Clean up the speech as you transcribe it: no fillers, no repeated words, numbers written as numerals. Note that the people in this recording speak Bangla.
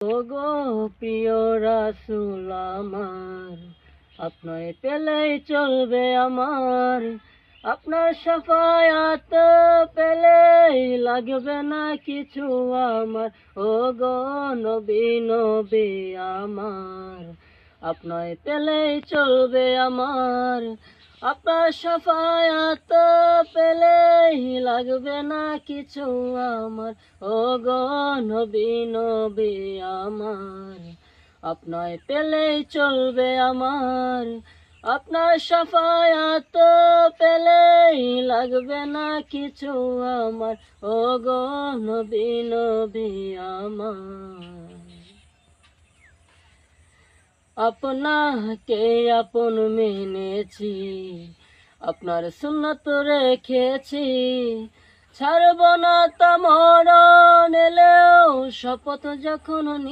ওগো প্রিয় রাসূল আমার, আপনায় পেলেই চলবে আমার। আপনার শাফায়াত পেলেই লাগবে না কিছু আমার। ওগো নবী নবী আমার, আপনায় পেলেই চলবে আমার। আপনার শাফায়াত পেলেই লাগবে না কিছু আমার। ওগো নবী নবী আমার, আপনায় পেলেই চলবে আমার। আপনার শাফায়াত পেলেই লাগবে না কিছু আমার। ওগো নবী নবী আমার, আপনাকে আপন মেনেছি, আপনার সুন্নত রেখেছি। ছাড়ব না তা মরণ এলেও, শপথ যখন